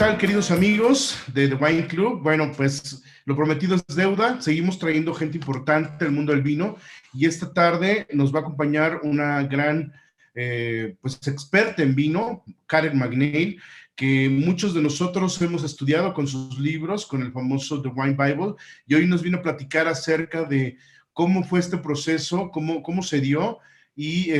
tal, queridos amigos de The Wine Club? Bueno, pues lo prometido es deuda. Seguimos trayendo gente importante del mundo del vino y esta tarde nos va a acompañar una gran pues experta en vino, Karen MacNeil, que muchos de nosotros hemos estudiado con sus libros, con el famoso The Wine Bible, y hoy nos vino a platicar acerca de cómo fue este proceso, cómo se dio, y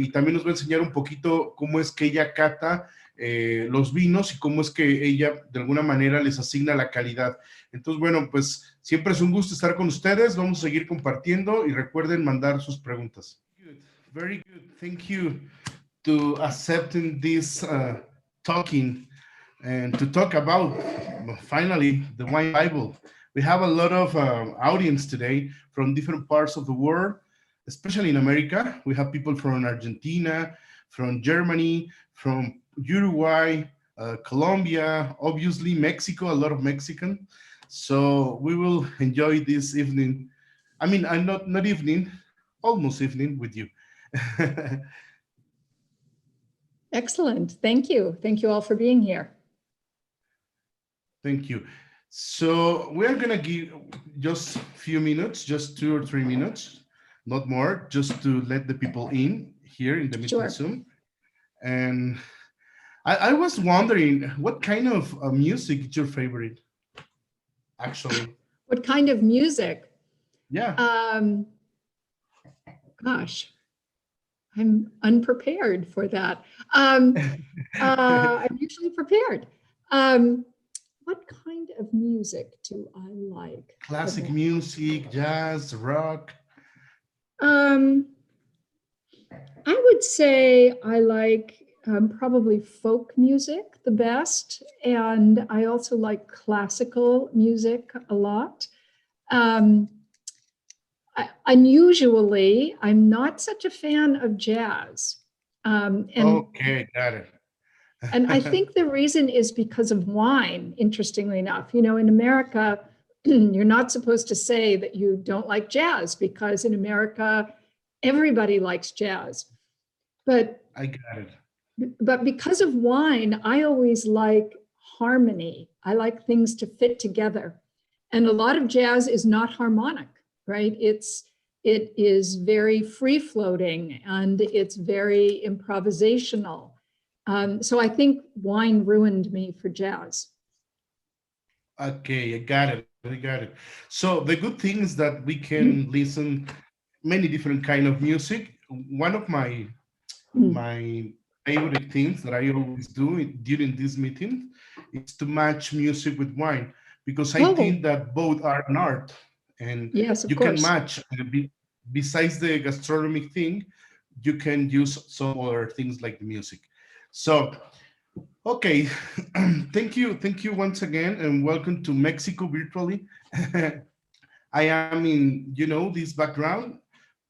también nos va a enseñar un poquito cómo es que ella cata los vinos y cómo es que ella de alguna manera les asigna la calidad. Entonces, bueno, pues siempre es un gusto estar con ustedes. Vamos a seguir compartiendo y recuerden mandar sus preguntas. Very good. Thank you to accepting this talking and to talk about finally the Wine Bible. We have a lot of audience today from different parts of the world, especially in America. We have people from Argentina, from Germany, from Uruguay, Colombia, obviously Mexico, a lot of Mexican. So we will enjoy this evening. I mean, I'm not evening, almost evening with you. Excellent. Thank you. Thank you all for being here. Thank you. So we're going to give just a few minutes, just 2 or 3 minutes, not more, just to let the people in here in the meeting Zoom. And I was wondering, what kind of music is your favorite, actually? What kind of music? Yeah. Gosh, I'm unprepared for that. I'm usually prepared. What kind of music do I like? Classic music, jazz, rock? I would say I like probably folk music the best, and I also like classical music a lot. Unusually, I'm not such a fan of jazz. Okay, got it. And I think the reason is because of wine, interestingly enough. You know, in America, you're not supposed to say that you don't like jazz because in America, everybody likes jazz. But I got it. But because of wine, I always like harmony. I like things to fit together. And a lot of jazz is not harmonic, right? It is very free floating and it's very improvisational. So I think wine ruined me for jazz. Okay, I got it. So the good thing is that we can listen many different kind of music. One of my favorite things that I always do during this meeting is to match music with wine, because I think that both are an art, and yes, you can match. Besides the gastronomic thing, you can use some other things like the music. So, okay, thank you once again, and welcome to Mexico virtually. I am in, this background.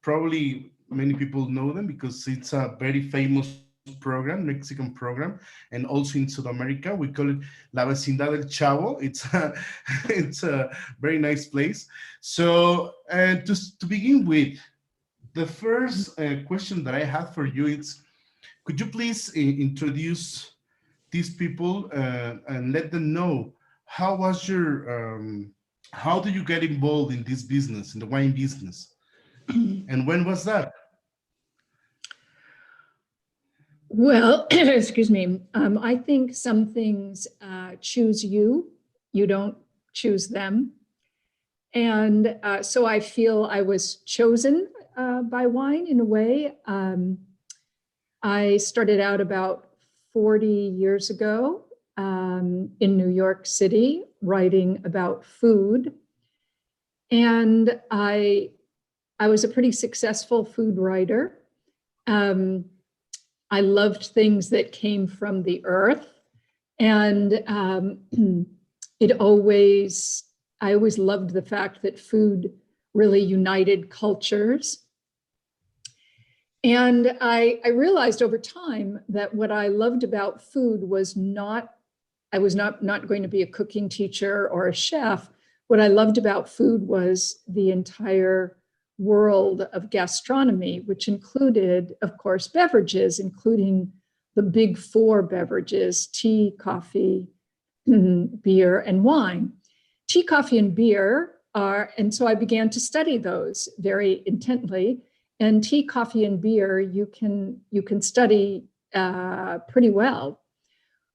Probably many people know them because it's a very famous program, Mexican program, and also in South America. We call it La Vecindad del Chavo. It's a very nice place. So to begin with, the first question that I have for you is, could you please introduce these people and let them know how was your, how do you get involved in this business, in the wine business? And when was that? Well, excuse me. I think some things choose you. You don't choose them. And so I feel I was chosen by wine in a way. I started out about 40 years ago in New York City writing about food. And I was a pretty successful food writer. I loved things that came from the earth, and I always loved the fact that food really united cultures. And I realized over time that what I loved about food was I was not going to be a cooking teacher or a chef. What I loved about food was the entire world of gastronomy, which included, of course, beverages, including the big four beverages: tea, coffee, beer and wine. Tea, coffee, and beer are, and so I began to study those very intently. And tea, coffee, and beer, you can study pretty well.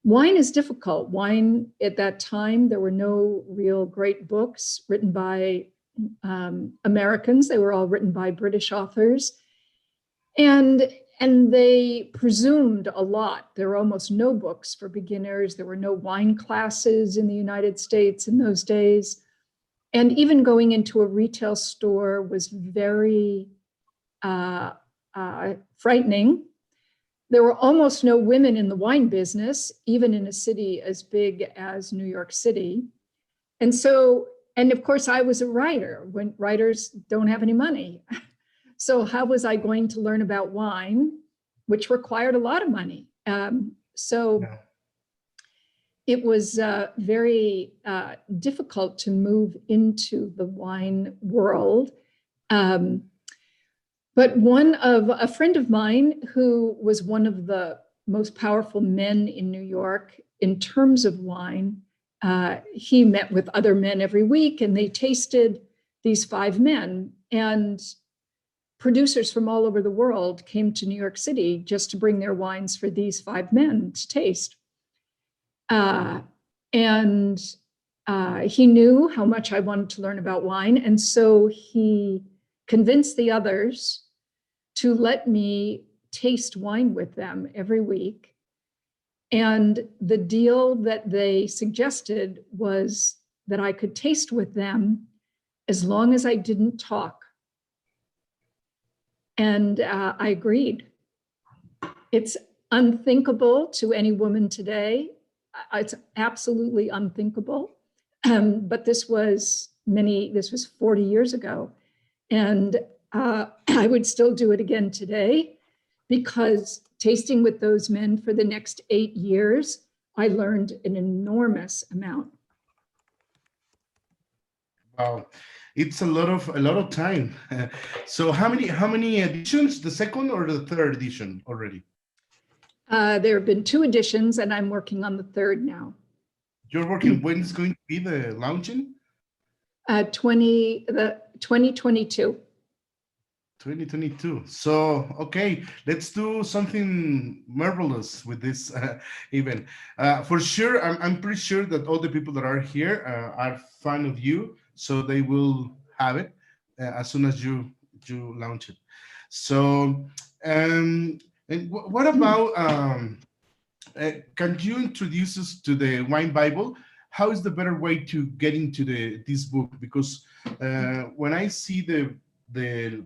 Wine is difficult. Wine, at that time, there were no real great books written by Americans. They were all written by British authors. And they presumed a lot. There were almost no books for beginners. There were no wine classes in the United States in those days. And even going into a retail store was very frightening. There were almost no women in the wine business, even in a city as big as New York City. And so, and of course, I was a writer when writers don't have any money. So how was I going to learn about wine, which required a lot of money? It was very difficult to move into the wine world. But a friend of mine who was one of the most powerful men in New York in terms of wine, he met with other men every week and they tasted these 5 men. And producers from all over the world came to New York City just to bring their wines for these 5 men to taste. He knew how much I wanted to learn about wine. And so he convinced the others to let me taste wine with them every week. And the deal that they suggested was that I could taste with them as long as I didn't talk. And I agreed. It's unthinkable to any woman today. It's absolutely unthinkable. But this was 40 years ago. And I would still do it again today because tasting with those men for the next 8 years, I learned an enormous amount. Wow. It's a lot of time. So how many editions? The second or the third edition already? There have been 2 editions, and I'm working on the 3rd now. You're working. When is going to be the launching? 2022. 2022. So okay, let's do something marvelous with this event. For sure, I'm pretty sure that all the people that are here are fan of you. So they will have it as soon as you launch it. So, and what about, can you introduce us to the Wine Bible? How is the better way to get into this book? Because when I see the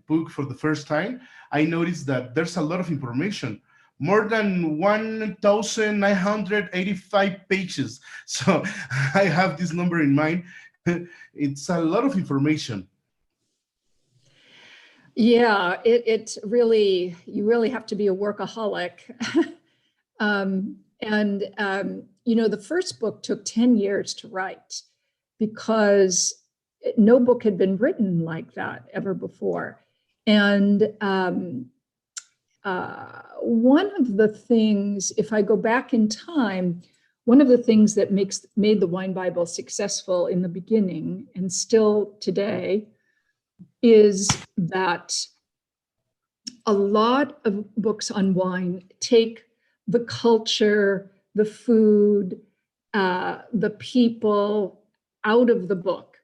book for the first time, I noticed that there's a lot of information. More than 1,985 pages. So I have this number in mind. It's a lot of information. Yeah, it's really, you really have to be a workaholic. The first book took 10 years to write because no book had been written like that ever before. And one of the things, if I go back in time, one of the things that made the Wine Bible successful in the beginning and still today is that a lot of books on wine take the culture, the food, the people out of the book.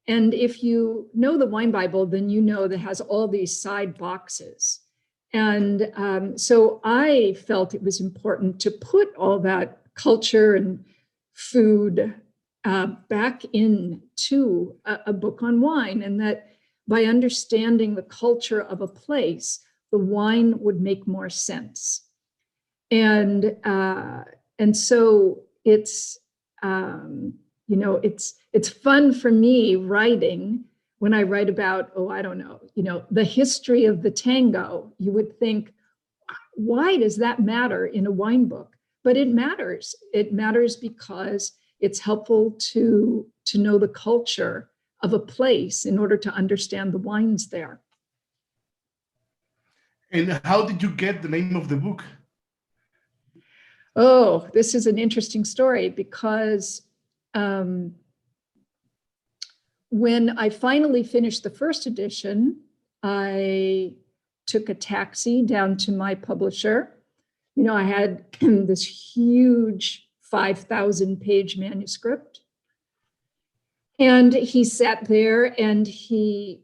And if you know the Wine Bible, then you know that it has all these side boxes. And so I felt it was important to put all that culture and food back into a book on wine, and that by understanding the culture of a place, the wine would make more sense. And so it's it's fun for me writing when I write about, the history of the tango. You would think, why does that matter in a wine book? But it matters. It matters because it's helpful to know the culture of a place in order to understand the wines there. And how did you get the name of the book? Oh, this is an interesting story because when I finally finished the first edition, I took a taxi down to my publisher. You know, I had this huge 5,000 page manuscript. And he sat there and he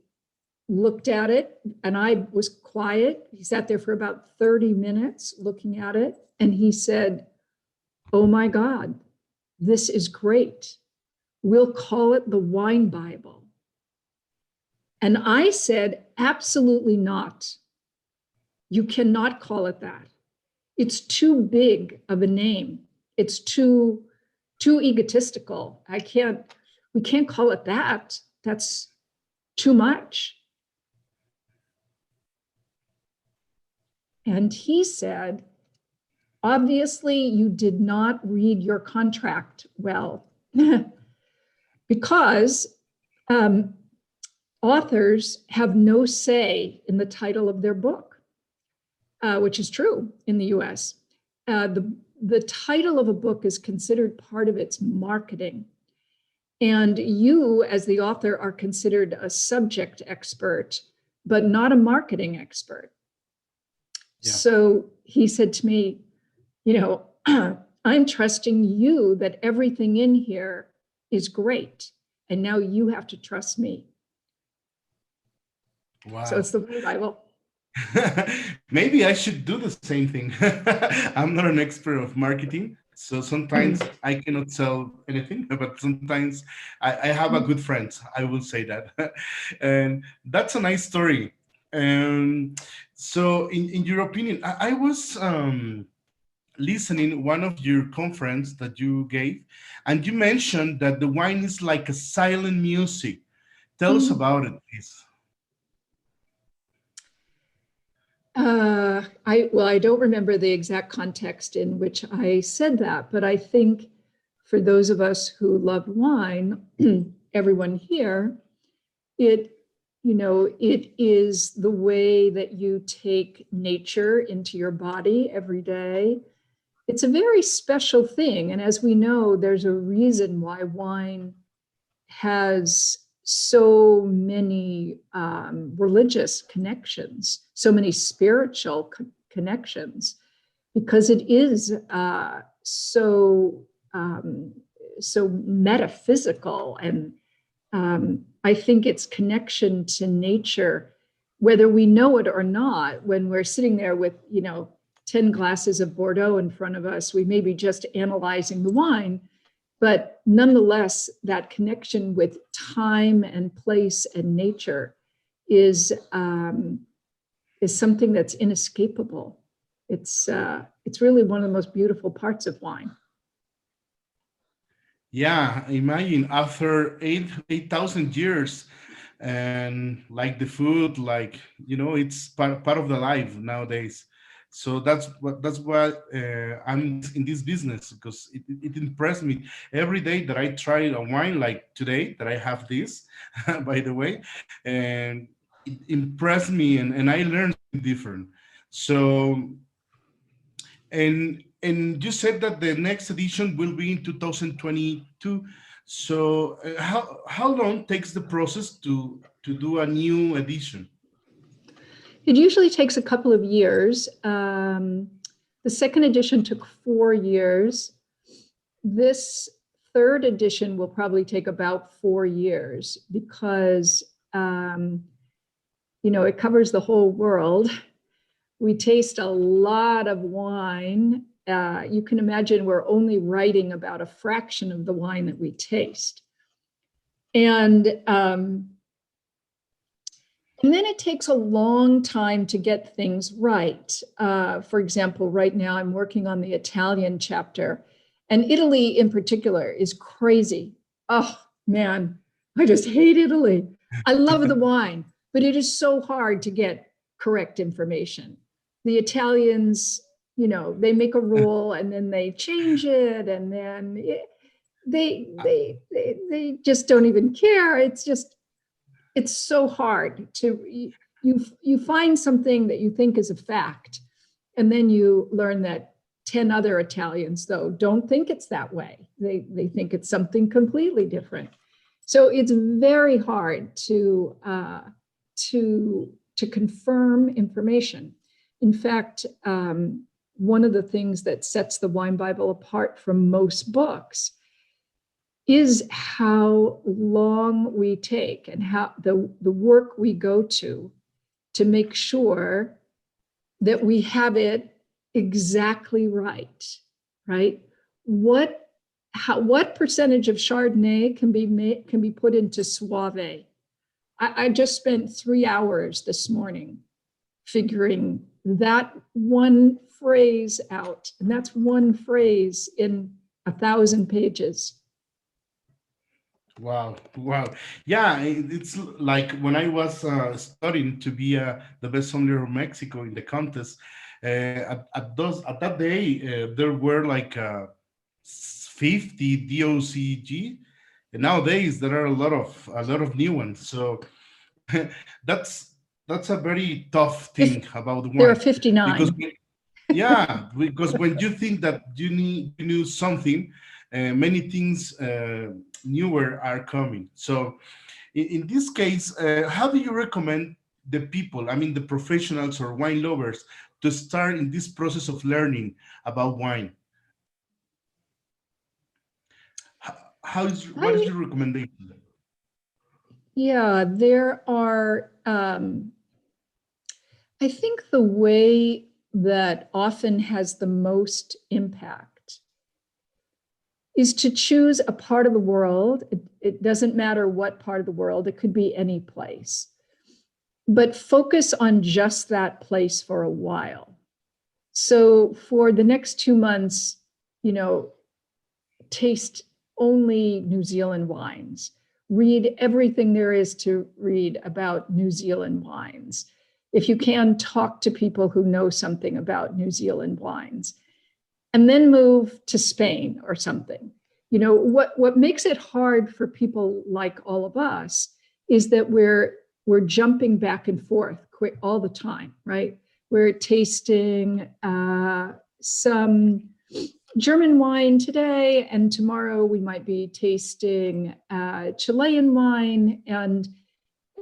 looked at it, and I was quiet. He sat there for about 30 minutes looking at it. And he said, "Oh my God, this is great. We'll call it the Wine Bible." And I said, "Absolutely not. You cannot call it that. It's too big of a name. It's too egotistical. We can't call it that. That's too much." And he said, "Obviously, you did not read your contract well, because authors have no say in the title of their book," which is true in the US. The title of a book is considered part of its marketing. And you, as the author, are considered a subject expert, but not a marketing expert. Yeah. So he said to me, "You know, I'm trusting you that everything in here is great. And now you have to trust me." Wow. So it's the Bible. Maybe I should do the same thing. I'm not an expert of marketing, so sometimes I cannot sell anything, but sometimes I have a good friend, I will say that. And that's a nice story. So in your opinion, I was listening one of your conference that you gave, and you mentioned that the wine is like a silent music. Tell us about it, please. I don't remember the exact context in which I said that, but I think for those of us who love wine, everyone here, it is the way that you take nature into your body every day. It's a very special thing. And as we know, there's a reason why wine has so many religious connections, so many spiritual connections, because it is so metaphysical. And I think its connection to nature, whether we know it or not, when we're sitting there with 10 glasses of Bordeaux in front of us, we may be just analyzing the wine. But nonetheless, that connection with time and place and nature is something that's inescapable. It's really one of the most beautiful parts of wine. Yeah, imagine after 8,000 years, and like the food, like it's part of the life nowadays. So that's why I'm in this business, because it impressed me every day that I try a wine, like today that I have this, by the way, and it impressed me, and I learned different. So, and you said that the next edition will be in 2022. So how long takes the process to do a new edition? It usually takes a couple of years. The second edition took 4 years. This third edition will probably take about 4 years because, it covers the whole world. We taste a lot of wine. You can imagine we're only writing about a fraction of the wine that we taste. And then it takes a long time to get things right. For example, right now I'm working on the Italian chapter, and Italy in particular is crazy. Oh man, I just hate Italy. I love the wine, but it is so hard to get correct information. The Italians, they make a rule and then they change it, and then they just don't even care. It's so hard to, you find something that you think is a fact, and then you learn that 10 other Italians, though, don't think it's that way. They think it's something completely different. So it's very hard to confirm information. In fact, one of the things that sets the Wine Bible apart from most books is how long we take and how the work we go to make sure that we have it exactly right, right? What percentage of Chardonnay can be put into Soave? I just spent 3 hours this morning figuring that one phrase out, and that's one phrase in 1,000 pages. Wow. Yeah, it's like when I was studying to be the best sommelier of Mexico in the contest. At that day, there were like 50 DOCG, and nowadays there are a lot of new ones. So that's a very tough thing about wine. There are 59. Because when you think that you knew something, many things newer are coming. So in this case, how do you recommend the people, I mean the professionals or wine lovers, to start in this process of learning about wine? What is your recommendation? Yeah, there are, I think the way that often has the most impact is to choose a part of the world. It doesn't matter what part of the world, it could be any place, but focus on just that place for a while. So for the next 2 months, taste only New Zealand wines, read everything there is to read about New Zealand wines. If you can, talk to people who know something about New Zealand wines, and then move to Spain or something. What makes it hard for people like all of us is that we're jumping back and forth quick all the time, right? We're tasting some German wine today, and tomorrow we might be tasting Chilean wine, and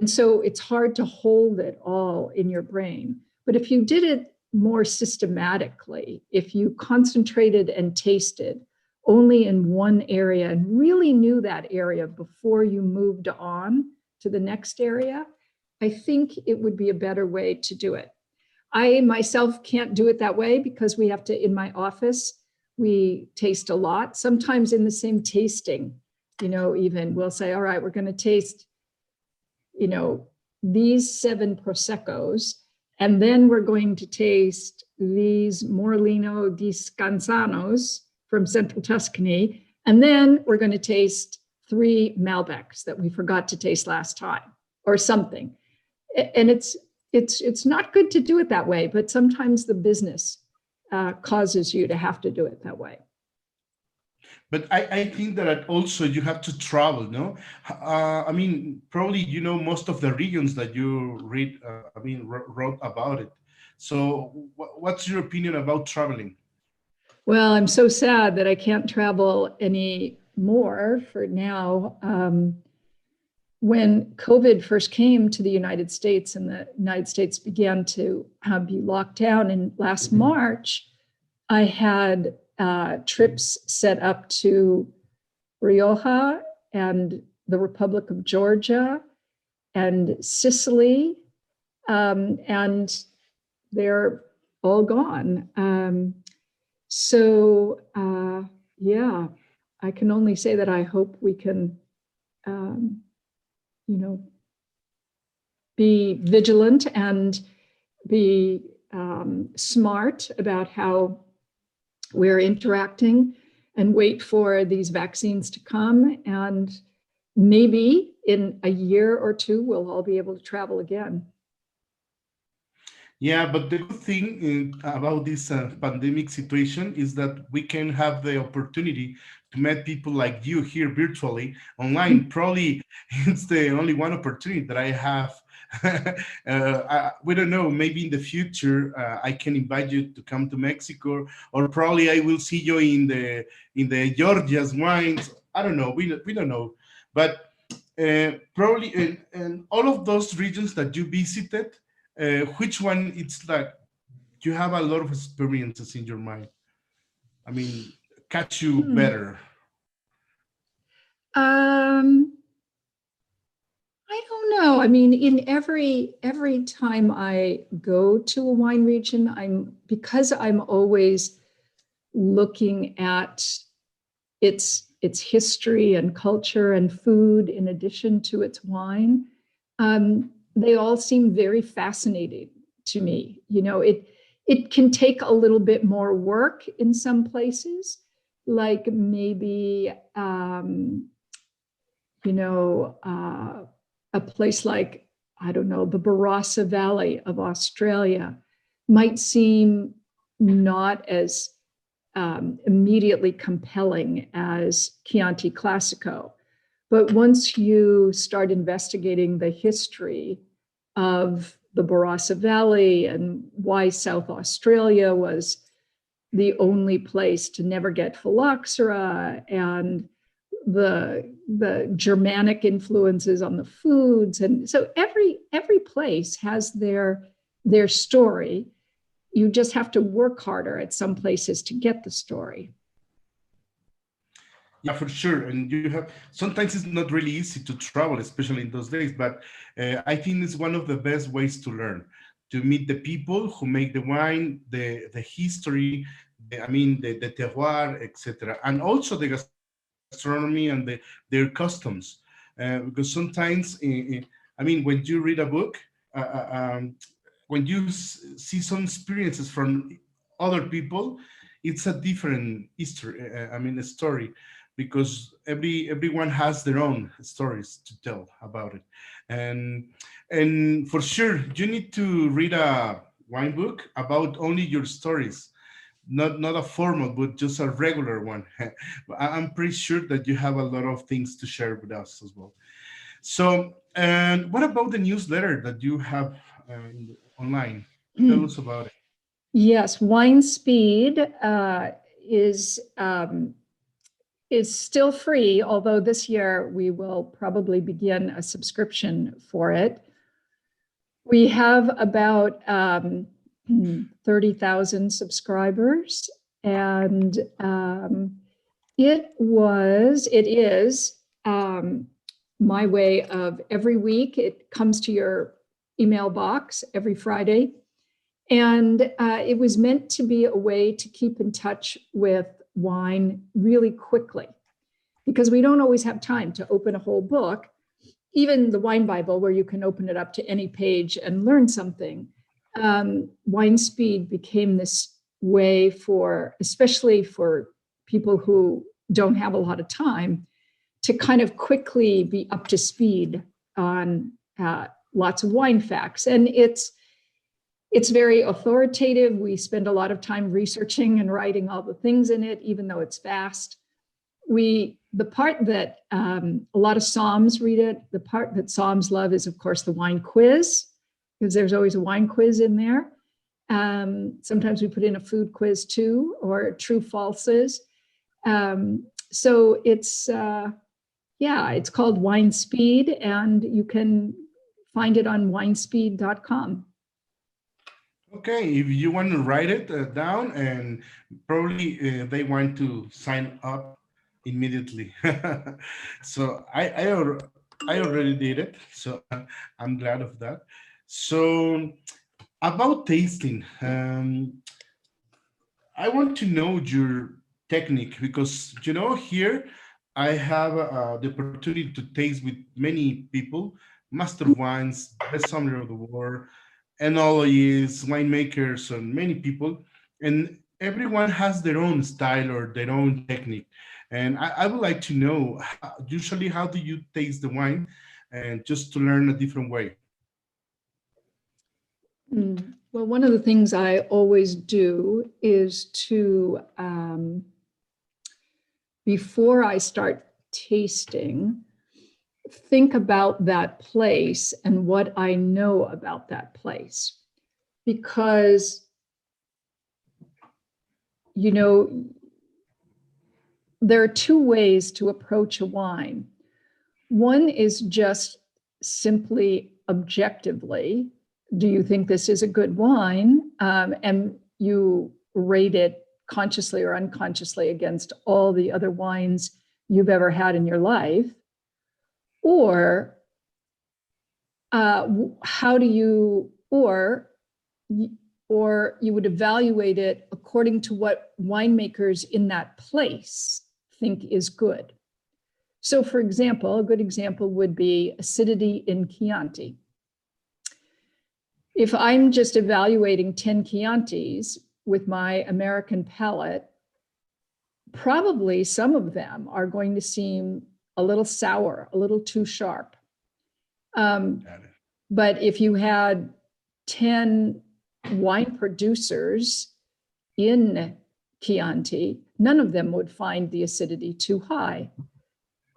so it's hard to hold it all in your brain. But if you did it more systematically, if you concentrated and tasted only in one area and really knew that area before you moved on to the next area, I think it would be a better way to do it. I myself can't do it that way because we have to, in my office, we taste a lot, sometimes in the same tasting, even we'll say, all right, we're going to taste these 7 Proseccos, and then we're going to taste these Morlino di Scanzanos from central Tuscany, and then we're going to taste 3 Malbecs that we forgot to taste last time, or something. And it's not good to do it that way, but sometimes the business causes you to have to do it that way. But I think that also you have to travel, no? I mean, probably most of the regions that you wrote about it. So what's your opinion about traveling? Well, I'm so sad that I can't travel any more for now. When COVID first came to the United States and the United States began to be locked down in last March, I had trips set up to Rioja and the Republic of Georgia and Sicily, and they're all gone. Yeah, I can only say that I hope we can, be vigilant and be smart about how we're interacting and wait for these vaccines to come. And maybe in a year or 2, we'll all be able to travel again. Yeah, but the good thing about this pandemic situation is that we can have the opportunity to meet people like you here virtually, online. Probably it's the only one opportunity that I have. We don't know, maybe in the future I can invite you to come to Mexico, or probably I will see you in the Georgia's wines. I don't know, we don't know. But probably in all of those regions that you visited, which one it's like you have a lot of experiences in your mind? I mean, catch you better. I don't know. I mean, in every time I go to a wine region, because I'm always looking at its history and culture and food in addition to its wine. They all seem very fascinating to me. You know, it can take a little bit more work in some places, like maybe a place like, I don't know, the Barossa Valley of Australia might seem not as immediately compelling as Chianti Classico. But once you start investigating the history of the Barossa Valley and why South Australia was the only place to never get phylloxera, and the Germanic influences on the foods, and so every place has their story. You just have to work harder at some places to get the story. Yeah, for sure. And you have, sometimes it's not really easy to travel, especially in those days, but I think it's one of the best ways to learn, to meet the people who make the wine, the history, the terroir, etc. And also the gastronomy and their customs. Because sometimes, when you read a book, when you see some experiences from other people, it's a different history. A story, because everyone has their own stories to tell about it, and for sure you need to read a wine book about only your stories, not a formal but just a regular one. I'm pretty sure that you have a lot of things to share with us as well. So, and what about the newsletter that you have online? Tell us about it. Yes, Wine Speed is still free, although this year we will probably begin a subscription for it. We have about 30,000 subscribers, and it is my way of every week. It comes to your email box every Friday. And it was meant to be a way to keep in touch with wine really quickly, because we don't always have time to open a whole book. Even the Wine Bible, where you can open it up to any page and learn something. Wine Speed became this way especially for people who don't have a lot of time, to kind of quickly be up to speed on lots of wine facts. And it's very authoritative. We spend a lot of time researching and writing all the things in it, even though it's fast. The part that a lot of Psalms read it, the part that Psalms love is, of course, the wine quiz, because there's always a wine quiz in there. Sometimes we put in a food quiz too, or true falses. So it's called Wine Speed, and you can find it on winespeed.com. Okay, if you want to write it down, and probably they want to sign up immediately. So I already did it, so I'm glad of that. So about tasting, I want to know your technique, because here I have the opportunity to taste with many people, master of wines, best sommelier of the world, enologists, winemakers, and many people, and everyone has their own style or their own technique. And I would like to know, usually, how do you taste the wine, and just to learn a different way? Well, one of the things I always do is to before I start tasting, think about that place and what I know about that place. Because, you know, there are two ways to approach a wine. One is just simply objectively, do you think this is a good wine? And you rate it consciously or unconsciously against all the other wines you've ever had in your life. Or how do you, or you would evaluate it according to what winemakers in that place think is good. So for example, a good example would be acidity in Chianti. If I'm just evaluating 10 Chiantis with my American palate, probably some of them are going to seem a little sour, a little too sharp. But if you had 10 wine producers in Chianti, none of them would find the acidity too high.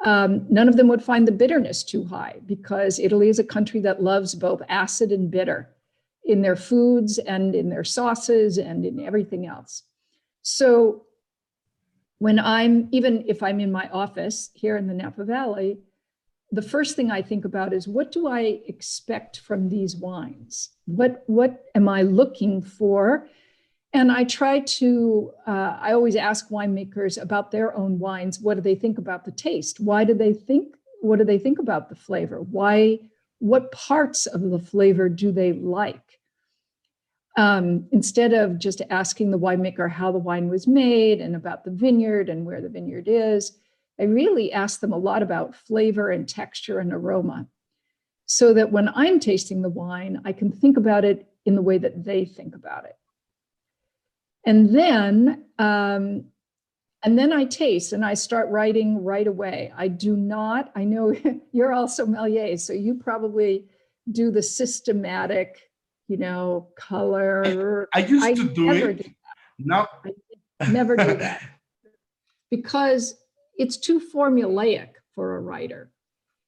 None of them would find the bitterness too high, because Italy is a country that loves both acid and bitter in their foods and in their sauces and in everything else. So even if I'm in my office here in the Napa Valley, the first thing I think about is, what do I expect from these wines? What am I looking for? And I try to, I always ask winemakers about their own wines. What do they think about the taste? What do they think about the flavor? What parts of the flavor do they like? Instead of just asking the winemaker how the wine was made and about the vineyard and where the vineyard is, I really ask them a lot about flavor and texture and aroma, so that when I'm tasting the wine, I can think about it in the way that they think about it. And then I taste and I start writing right away. I know you're all sommeliers, so you probably do the systematic, color. I used to do it. No. I never do that, because it's too formulaic for a writer.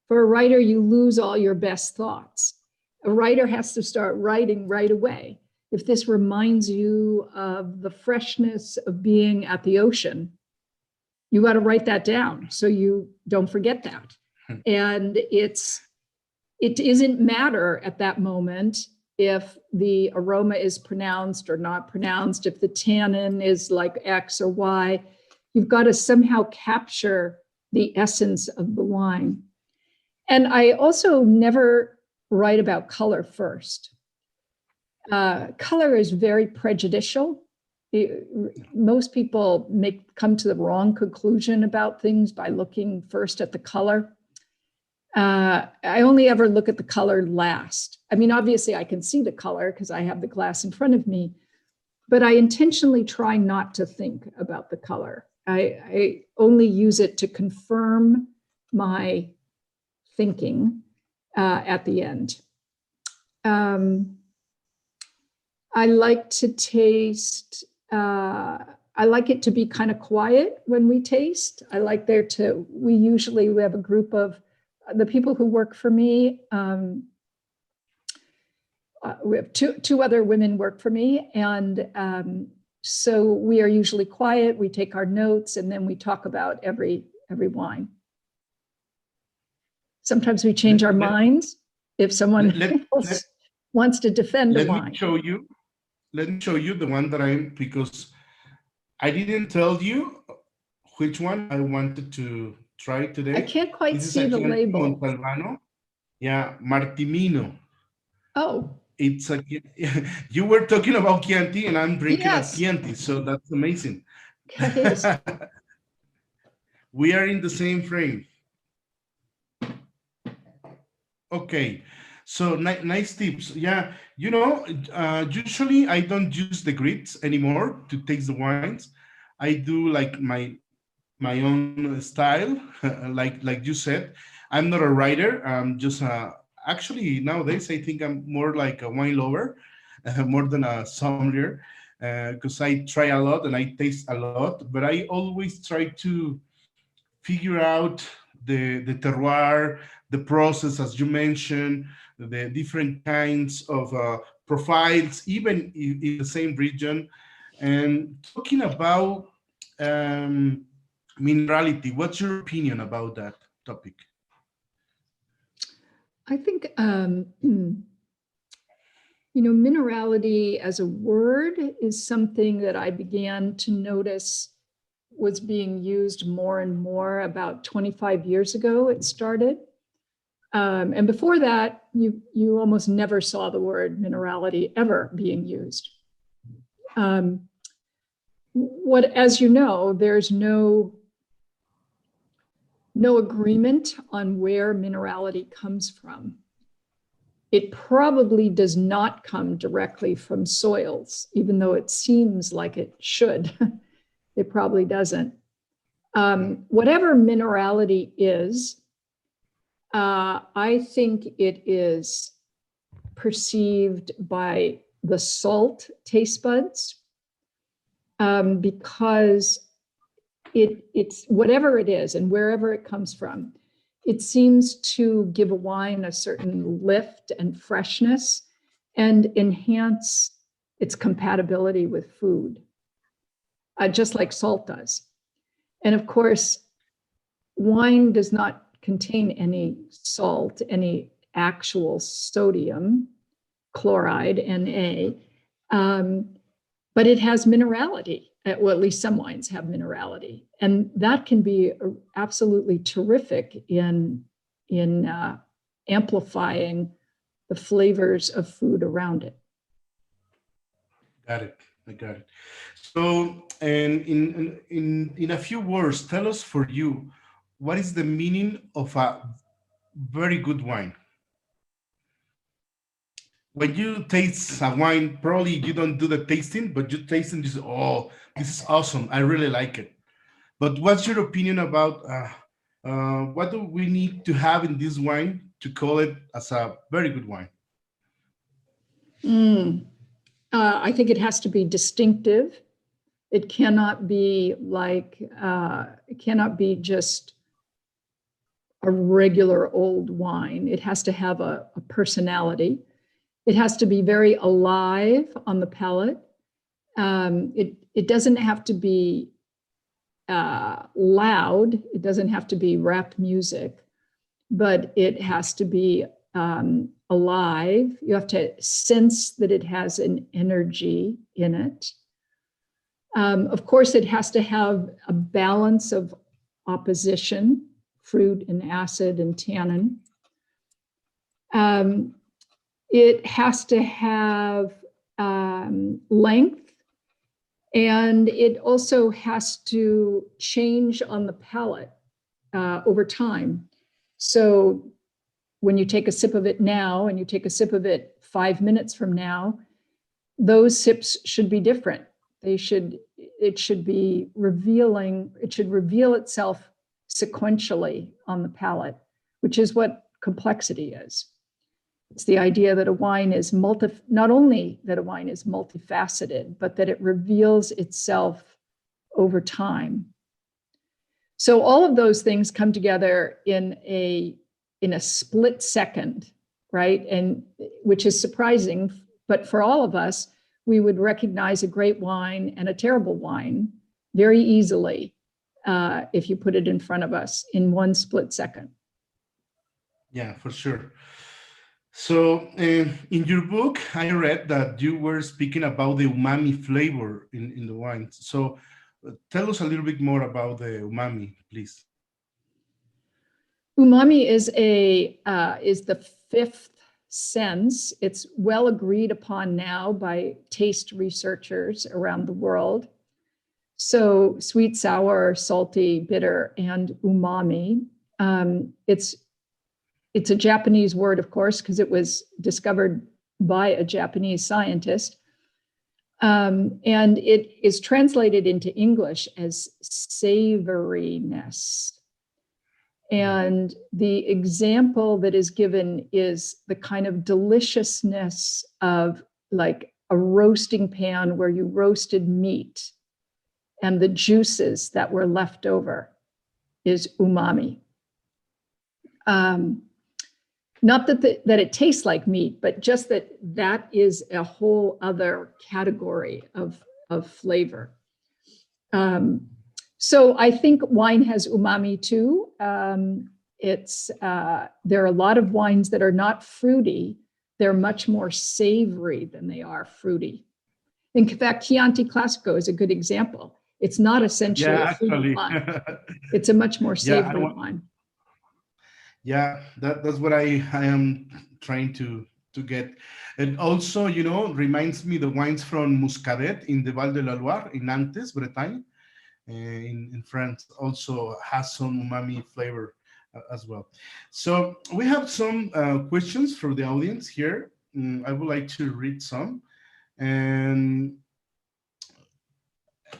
For a writer, you lose all your best thoughts. A writer has to start writing right away. If this reminds you of the freshness of being at the ocean, you got to write that down so you don't forget that. And it doesn't matter at that moment if the aroma is pronounced or not pronounced, if the tannin is like X or Y. You've got to somehow capture the essence of the wine. And I also never write about color first. Color is very prejudicial. Most people come to the wrong conclusion about things by looking first at the color. I only ever look at the color last. I mean, obviously I can see the color because I have the glass in front of me, but I intentionally try not to think about the color. I only use it to confirm my thinking at the end. I like to taste, I like it to be kind of quiet when we taste. I like we have a group of the people who work for me. We have two other women work for me, and so we are usually quiet. We take our notes, and then we talk about every wine. Sometimes we change our minds if someone else wants to defend a wine. Let me show you the one that because I didn't tell you which one I wanted to try today. I can't quite see the label. Montalbano. Yeah, Martimino. Oh. It's you were talking about Chianti and I'm drinking a Chianti, so that's amazing. We are in the same frame. Okay, so nice tips. Yeah, usually I don't use the grids anymore to taste the wines. I do like my own style, like you said. I'm not a writer. I'm just actually nowadays I think I'm more like a wine lover, more than a sommelier, because I try a lot and I taste a lot. But I always try to figure out the terroir, the process, as you mentioned, the different kinds of profiles, even in the same region. And talking about minerality, what's your opinion about that topic? I think, minerality as a word is something that I began to notice was being used more and more about 25 years ago. It started. And before that, you almost never saw the word minerality ever being used. As you know, there's no agreement on where minerality comes from. It probably does not come directly from soils, even though it seems like it should. It probably doesn't. Whatever minerality is, I think it is perceived by the salt taste buds, because it's whatever it is and wherever it comes from, it seems to give a wine a certain lift and freshness and enhance its compatibility with food, just like salt does. And of course, wine does not contain any salt, any actual sodium chloride, Na, but it has minerality. Well, at least some wines have minerality, and that can be absolutely terrific in amplifying the flavors of food around it. Got it. I got it. So, and in a few words, tell us for you, what is the meaning of a very good wine? When you taste a wine, probably you don't do the tasting, but you taste and you say, oh, this is awesome. I really like it. But what's your opinion about what do we need to have in this wine to call it as a very good wine? I think it has to be distinctive. It cannot be it cannot be just a regular old wine. It has to have a personality. It has to be very alive on the palate. It doesn't have to be loud. It doesn't have to be rap music, but it has to be alive. You have to sense that it has an energy in it. Of course, it has to have a balance of opposition, fruit and acid and tannin. It has to have length, and it also has to change on the palate over time. So when you take a sip of it now and you take a sip of it 5 minutes from now, those sips should be different. It should be revealing, it should reveal itself sequentially on the palate, which is what complexity is. It's the idea that a wine is not only that a wine is multifaceted, but that it reveals itself over time. So all of those things come together in a split second, right? And which is surprising, but for all of us, we would recognize a great wine and a terrible wine very easily if you put it in front of us in one split second. Yeah, for sure. So in your book, I read that you were speaking about the umami flavor in the wine. So tell us a little bit more about the umami, please. Umami is the fifth sense. It's well agreed upon now by taste researchers around the world. So sweet, sour, salty, bitter, and umami. It's a Japanese word, of course, because it was discovered by a Japanese scientist. And it is translated into English as savoriness. And the example that is given is the kind of deliciousness of like a roasting pan where you roasted meat and the juices that were left over. is umami. Not that it tastes like meat, but just that is a whole other category of flavor. So I think wine has umami too. There are a lot of wines that are not fruity. They're much more savory than they are fruity. In fact, Chianti Classico is a good example. It's not essentially a fruity wine. It's a much more savory wine. Yeah, that's what I am trying to get. And also, you know, reminds me the wines from Muscadet in the Val de la Loire in Nantes, Bretagne, in France, also has some umami flavor as well. So we have some questions from the audience here. I would like to read some. And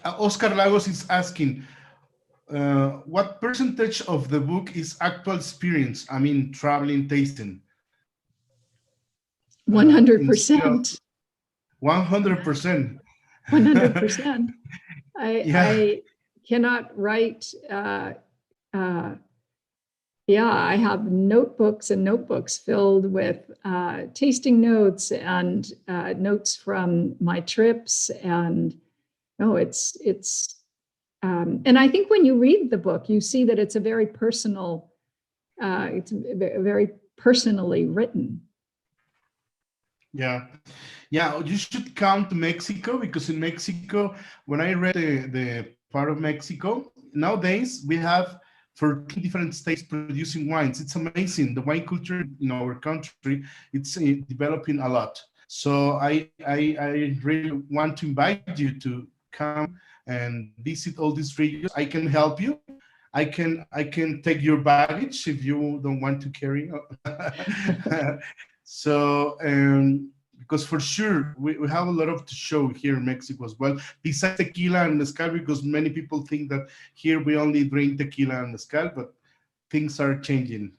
Oscar Lagos is asking, what percentage of the book is actual experience? I mean, traveling, tasting. 100%. 100%. 100%. I cannot write. I have notebooks and notebooks filled with tasting notes and notes from my trips. And and I think when you read the book, you see that it's a very personal, it's very personally written. Yeah. You should come to Mexico, because in Mexico, when I read the part of Mexico, nowadays we have 14 different states producing wines. It's amazing. The wine culture in our country, it's developing a lot. So I really want to invite you to come and visit all these regions. I can help you. I can take your baggage if you don't want to carry. So, because for sure we have a lot of to show here in Mexico as well, besides tequila and mezcal, because many people think that here we only drink tequila and mezcal, but things are changing.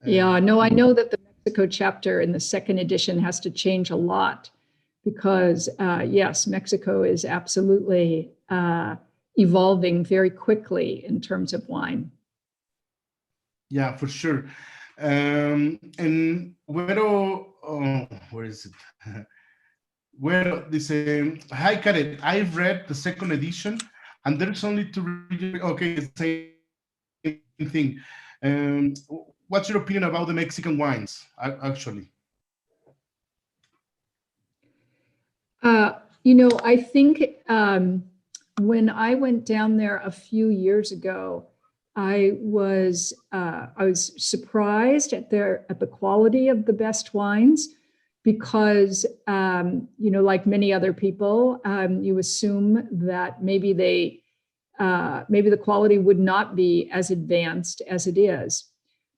I know that the Mexico chapter in the second edition has to change a lot, because yes, Mexico is absolutely evolving very quickly in terms of wine. Yeah, for sure. And where is it? Well, this hi Karen, I've read the second edition, and there's only two regions. Okay, same thing. What's your opinion about the Mexican wines, actually? I think when I went down there a few years ago, I was surprised at the quality of the best wines, because like many other people, you assume that maybe the quality would not be as advanced as it is.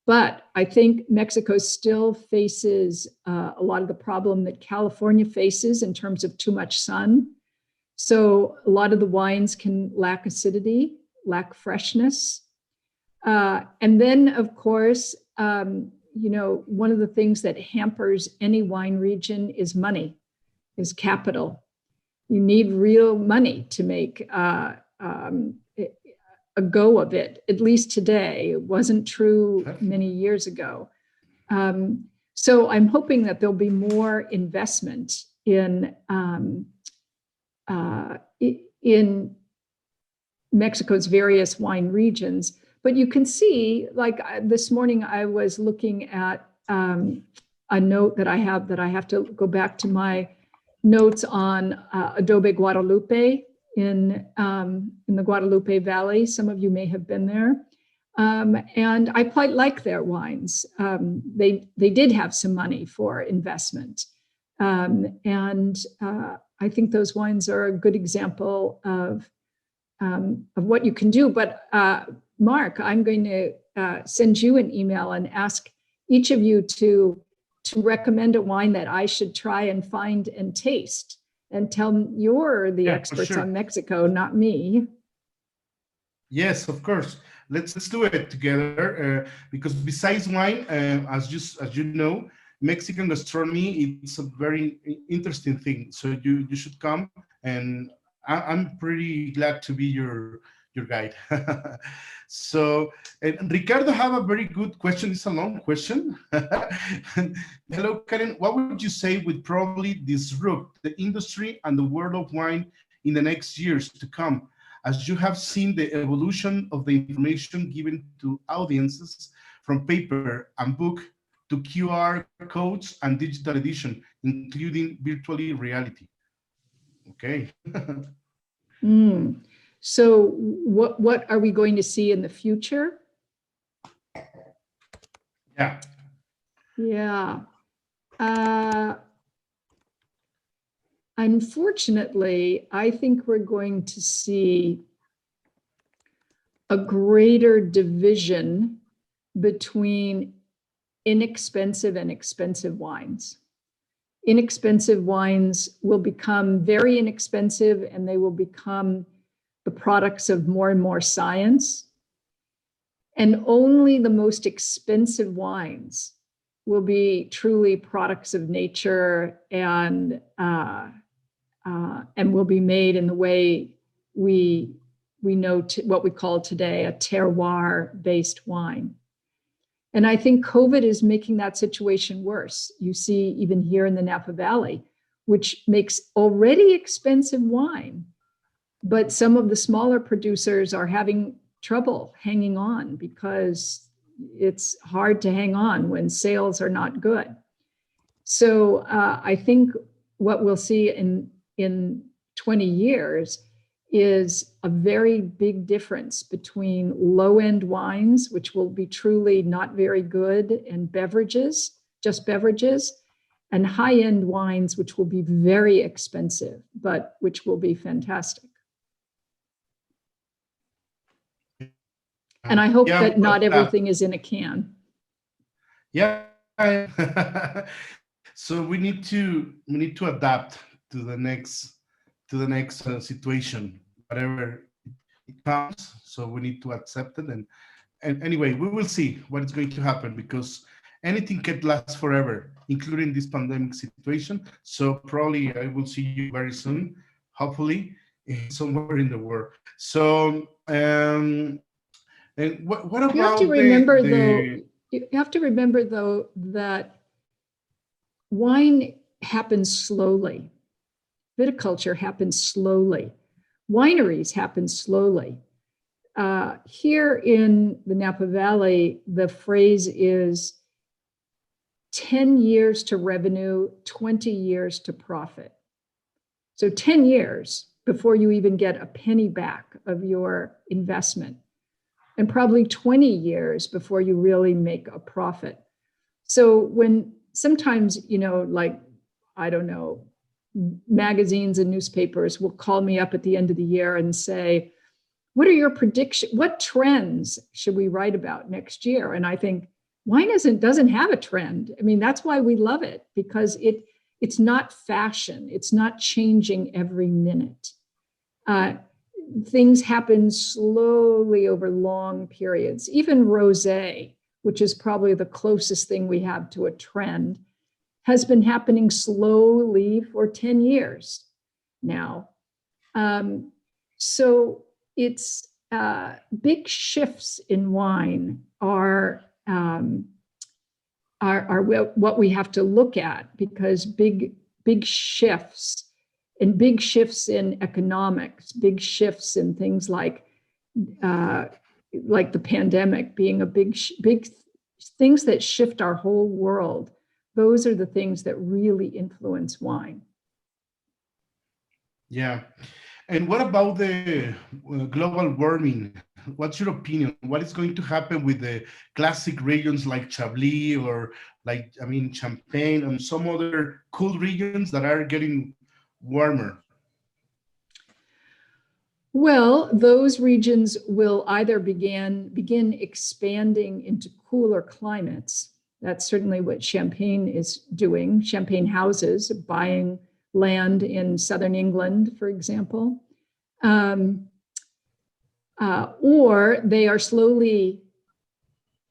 But I think Mexico still faces a lot of the problem that California faces in terms of too much sun. So a lot of the wines can lack acidity, lack freshness. And then, of course, one of the things that hampers any wine region is money, is capital. You need real money to make a go of it, at least today. It wasn't true many years ago. So I'm hoping that there'll be more investment in Mexico's various wine regions. But you can see, like this morning, I was looking at a note that I have to go back to my notes on Adobe Guadalupe in the Guadalupe Valley. Some of you may have been there. And I quite like their wines. They did have some money for investment. And I think those wines are a good example of what you can do. But Mark, I'm going to send you an email and ask each of you to recommend a wine that I should try and find and taste, and tell me you're the experts on Mexico, not me. Yes, of course. Let's do it together, because besides wine, as you know, Mexican gastronomy, it's a very interesting thing. So you should come, and I'm pretty glad to be your your guide. So, and Ricardo have a very good question. It's a long question. Hello, Karen. What would you say would probably disrupt the industry and the world of wine in the next years to come, as you have seen the evolution of the information given to audiences from paper and book to QR codes and digital edition, including virtual reality? Okay. So what are we going to see in the future? Yeah. Yeah. Unfortunately, I think we're going to see a greater division between inexpensive and expensive wines. Inexpensive wines will become very inexpensive, and they will become the products of more and more science. And only the most expensive wines will be truly products of nature and will be made in the way we know what we call today a terroir-based wine. And I think COVID is making that situation worse. You see, even here in the Napa Valley, which makes already expensive wine, but some of the smaller producers are having trouble hanging on because it's hard to hang on when sales are not good. So I think what we'll see in 20 years is a very big difference between low-end wines, which will be truly not very good, and beverages, just beverages, and high-end wines, which will be very expensive, but which will be fantastic. And I hope that not everything is in a can. Yeah. So we need to adapt to the next situation, whatever it comes. So we need to accept it, and anyway, we will see what is going to happen, because anything can last forever, including this pandemic situation. So probably I will see you very soon, hopefully, somewhere in the world. So and what about you have to remember you have to remember though that wine happens slowly. Viticulture happens slowly. Wineries happen slowly. Here in the Napa Valley, the phrase is 10 years to revenue, 20 years to profit. So 10 years before you even get a penny back of your investment, and probably 20 years before you really make a profit. So when sometimes, like, I don't know, magazines and newspapers will call me up at the end of the year and say, what are your predictions? What trends should we write about next year? And I think wine doesn't have a trend. I mean, that's why we love it, because it's not fashion. It's not changing every minute. Things happen slowly over long periods. Even rosé, which is probably the closest thing we have to a trend, has been happening slowly for 10 years now. So it's big shifts in wine are what we have to look at, because big shifts in economics, big shifts in things like the pandemic being a big things that shift our whole world. Those are the things that really influence wine. Yeah. And what about the global warming? What's your opinion? What is going to happen with the classic regions like Chablis or Champagne and some other cool regions that are getting warmer? Well, those regions will either begin expanding into cooler climates. That's certainly what Champagne is doing. Champagne houses buying land in southern England, for example. Or they are slowly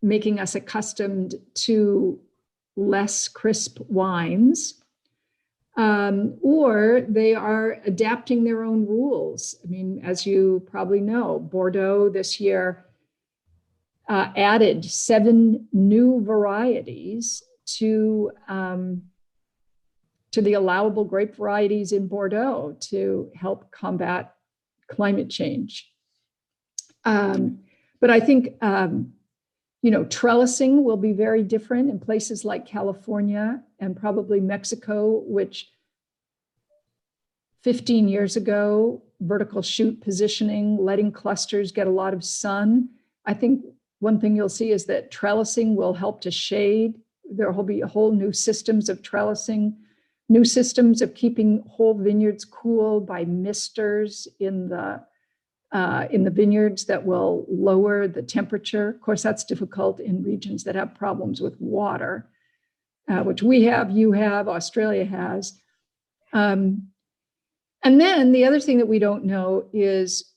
making us accustomed to less crisp wines. or they are adapting their own rules. I mean, as you probably know, Bordeaux this year added 7 new varieties to the allowable grape varieties in Bordeaux to help combat climate change. But I think, trellising will be very different in places like California and probably Mexico, which 15 years ago, vertical shoot positioning, letting clusters get a lot of sun. I think one thing you'll see is that trellising will help to shade. There will be a whole new systems of trellising, new systems of keeping whole vineyards cool by misters in the vineyards that will lower the temperature. Of course, that's difficult in regions that have problems with water, which we have, you have, Australia has. And then the other thing that we don't know is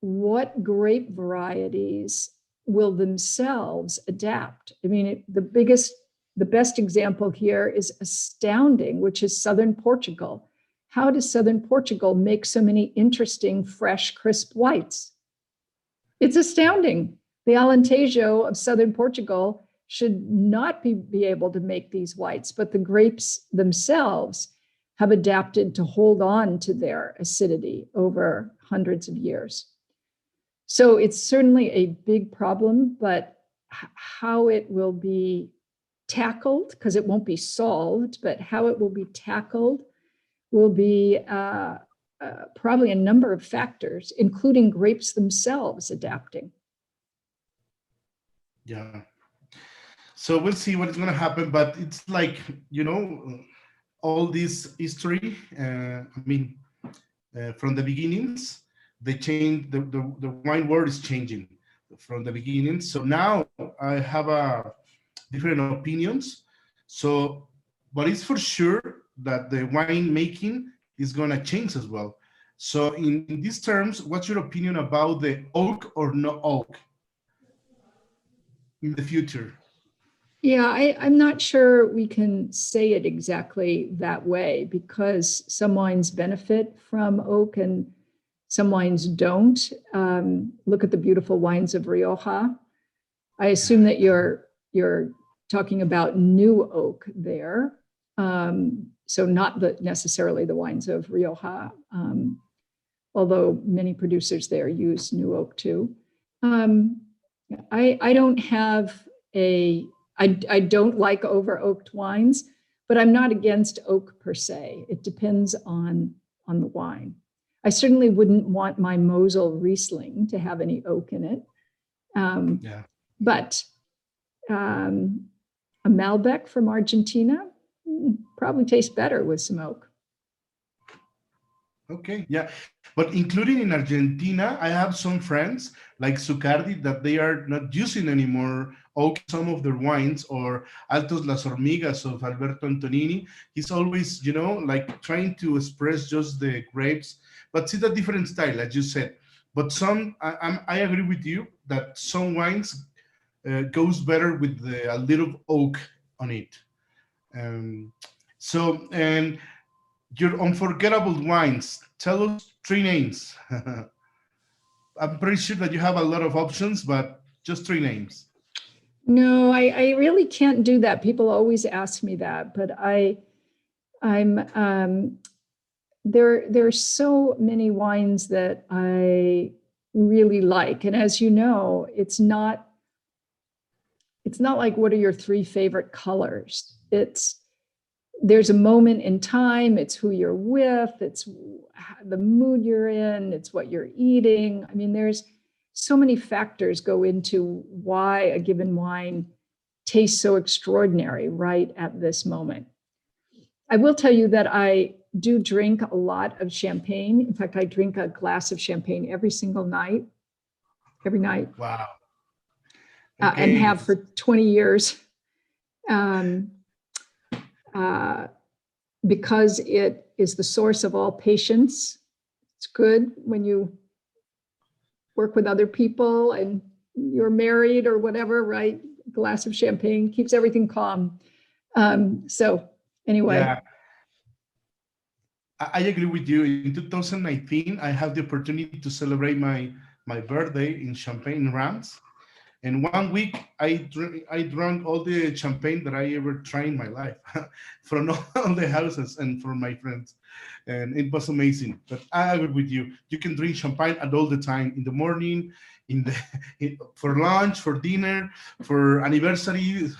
what grape varieties will themselves adapt. I mean, the best example here is astounding, which is southern Portugal. How does southern Portugal make so many interesting, fresh, crisp whites? It's astounding. The Alentejo of southern Portugal should not be able to make these whites, but the grapes themselves have adapted to hold on to their acidity over hundreds of years. So it's certainly a big problem, but how it will be tackled, because it won't be solved, but how it will be tackled will be probably a number of factors, including grapes themselves adapting. Yeah. So we'll see what is going to happen, but it's like, all this history, from the beginnings, they changed, the wine world is changing from the beginning. So now I have different opinions. So, but it's for sure that the wine making is going to change as well. So in these terms, what's your opinion about the oak or no oak in the future? Yeah, I'm not sure we can say it exactly that way, because some wines benefit from oak and some wines don't. Look at the beautiful wines of Rioja. I assume that you're talking about new oak there. So not necessarily the wines of Rioja, although many producers there use new oak too. I don't have I don't like over oaked wines, but I'm not against oak per se. It depends on the wine. I certainly wouldn't want my Mosel Riesling to have any oak in it. But a Malbec from Argentina probably tastes better with some oak. Okay, yeah. But including in Argentina, I have some friends like Zucardi that they are not using anymore oak in some of their wines, or Altos Las Hormigas of Alberto Antonini. He's always, like trying to express just the grapes, but it's a different style, as you said. But I agree with you that some wines goes better with a little oak on it. And your unforgettable wines, tell us 3 names. I'm pretty sure that you have a lot of options, but just 3 names. No, I really can't do that. People always ask me that, but there are so many wines that I really like. And as you know, it's not like, what are your 3 favorite colors? There's a moment in time, it's who you're with, it's the mood you're in, it's what you're eating. I mean, there's so many factors go into why a given wine tastes so extraordinary right at this moment. I will tell you that I do drink a lot of champagne. In fact, I drink a glass of champagne every single night, every night. Wow. Okay. And have for 20 years. Because it is the source of all patience. It's good when you work with other people and you're married or whatever, right? A glass of champagne keeps everything calm. So anyway. Yeah. I agree with you. In 2019, I have the opportunity to celebrate my birthday in Champagne, France. And 1 week, I drank all the champagne that I ever tried in my life from all the houses and from my friends. And it was amazing. But I agree with you. You can drink champagne at all the time, in the morning, in the for lunch, for dinner, for anniversary,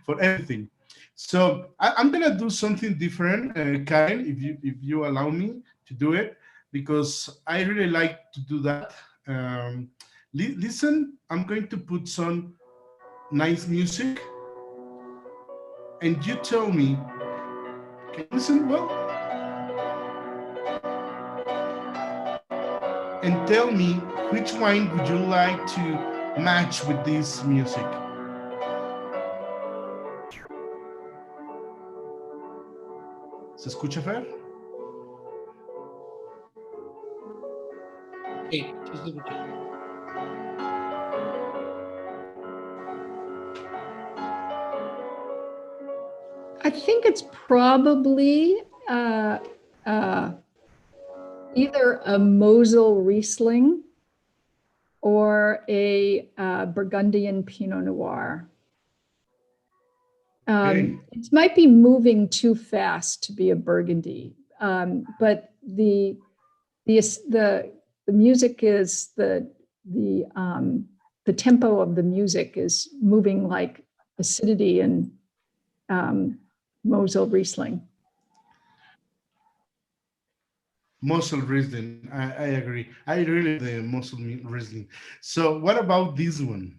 for everything. So I'm gonna do something different, Karen, if you allow me to do it, because I really like to do that. Um, Listen, I'm going to put some nice music, and you tell me, can you listen well? And tell me which wine would you like to match with this music? ¿Se escucha, Fer? Sí, sí se escucha. I think it's probably either a Mosel Riesling or a Burgundian Pinot Noir. Okay. It might be moving too fast to be a Burgundy, but the music is the tempo of the music is moving like acidity and Mosel Riesling. Mosel Riesling, I agree. I really like the Mosel Riesling. So what about this one?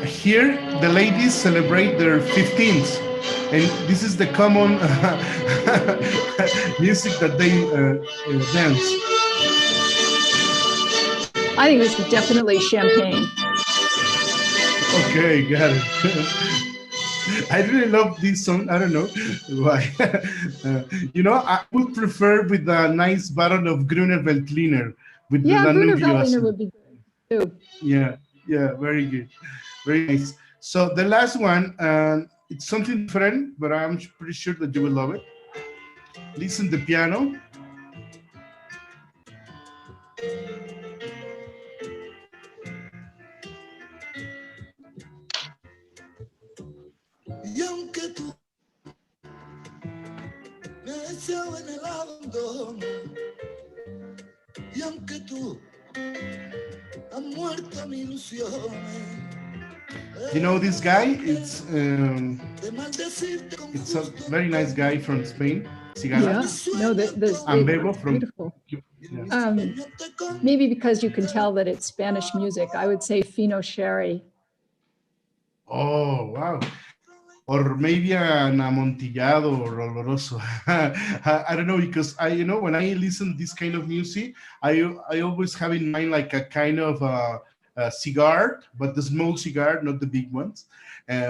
Here, the ladies celebrate their 15th, and this is the common music that they dance. I think this is definitely champagne. Okay, got it. I really love this song. I don't know why. I would prefer with a nice bottle of Gruner Veltliner with Yeah, the Gruner Danubio Veltliner acid. would be good too. Yeah, very good. Very nice. So the last one, it's something different, but I'm pretty sure that you will love it. Listen to the piano. Y aunque tú me deseas en el abandono, y aunque tú has muerto mi ilusiones. You know this guy? It's a very nice guy from Spain. Cigala. Yeah, no, And Bebo from. beautiful. Maybe because you can tell that it's Spanish music, I would say Fino Sherry. Oh, wow. Or maybe an amontillado or oloroso. I don't know, because when I listen this kind of music, I always have in mind like a kind of a cigar, but the small cigar, not the big ones,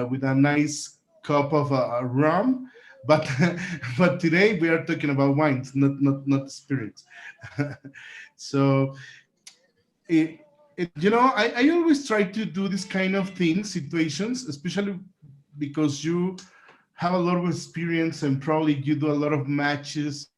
with a nice cup of rum. But but today we are talking about wines, not spirits. So I always try to do this kind of things, situations, especially because you have a lot of experience and probably you do a lot of matches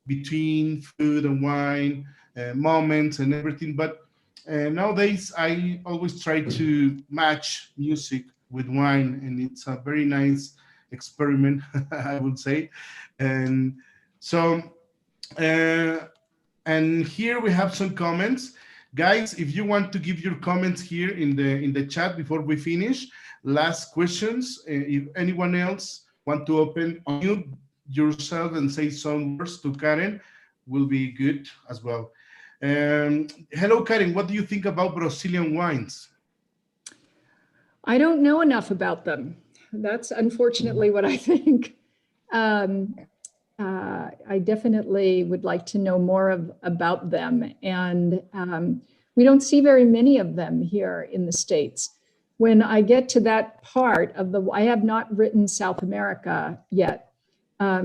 between food and wine, moments and everything. But nowadays, I always try to match music with wine, and it's a very nice experiment, I would say. And so, and here we have some comments. Guys, if you want to give your comments here in the chat before we finish, last questions. If anyone else want to unmute yourself and say some words to Karen, will be good as well. Hello, Karen. What do you think about Brazilian wines? I don't know enough about them. That's unfortunately what I think. I definitely would like to know more about them. And we don't see very many of them here in the States. When I get to that part of I have not written South America yet.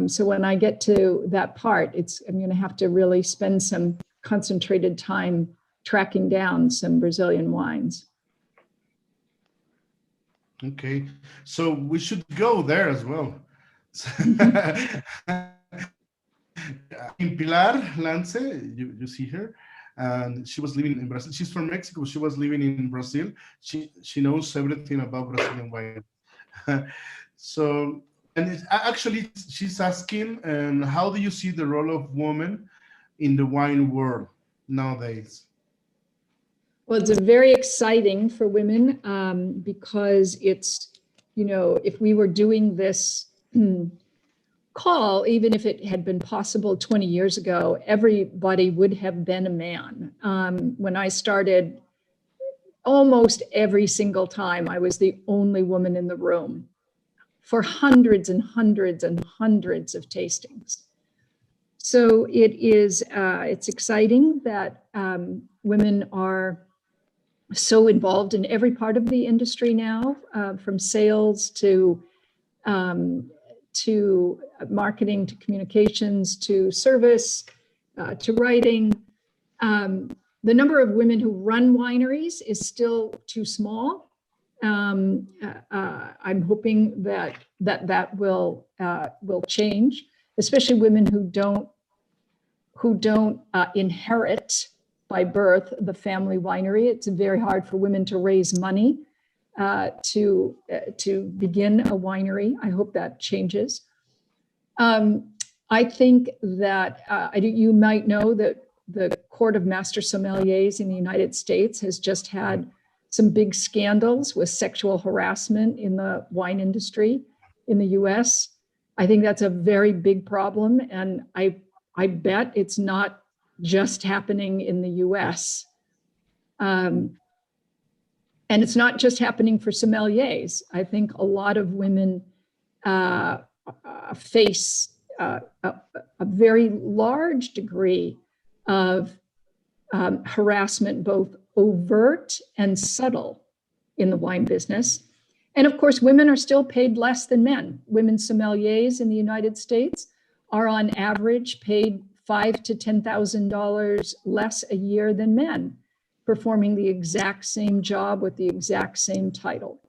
So when I get to that part, I'm going to have to really spend some concentrated time tracking down some Brazilian wines. Okay, so we should go there as well. In Pilar Lance, you see her, and she was living in Brazil. She's from Mexico. She was living in Brazil. She knows everything about Brazilian wine. So, and actually, she's asking, how do you see the role of women in the wine world nowadays? Well, it's very exciting for women because it's, if we were doing this call, even if it had been possible 20 years ago, everybody would have been a man. When I started, almost every single time, I was the only woman in the room for hundreds and hundreds and hundreds of tastings. So it's exciting that women are so involved in every part of the industry now, from sales to marketing, to communications, to service, to writing. The number of women who run wineries is still too small. I'm hoping that will change, especially women who don't inherit by birth the family winery. It's very hard for women to raise money to begin a winery. I hope that changes. I think that you might know that the Court of Master Sommeliers in the United States has just had some big scandals with sexual harassment in the wine industry in the US. I think that's a very big problem, and I bet it's not just happening in the US. And it's not just happening for sommeliers. I think a lot of women face a very large degree of harassment, both overt and subtle, in the wine business. And of course, women are still paid less than men. Women sommeliers in the United States are on average paid $5,000 to $10,000 less a year than men, performing the exact same job with the exact same title.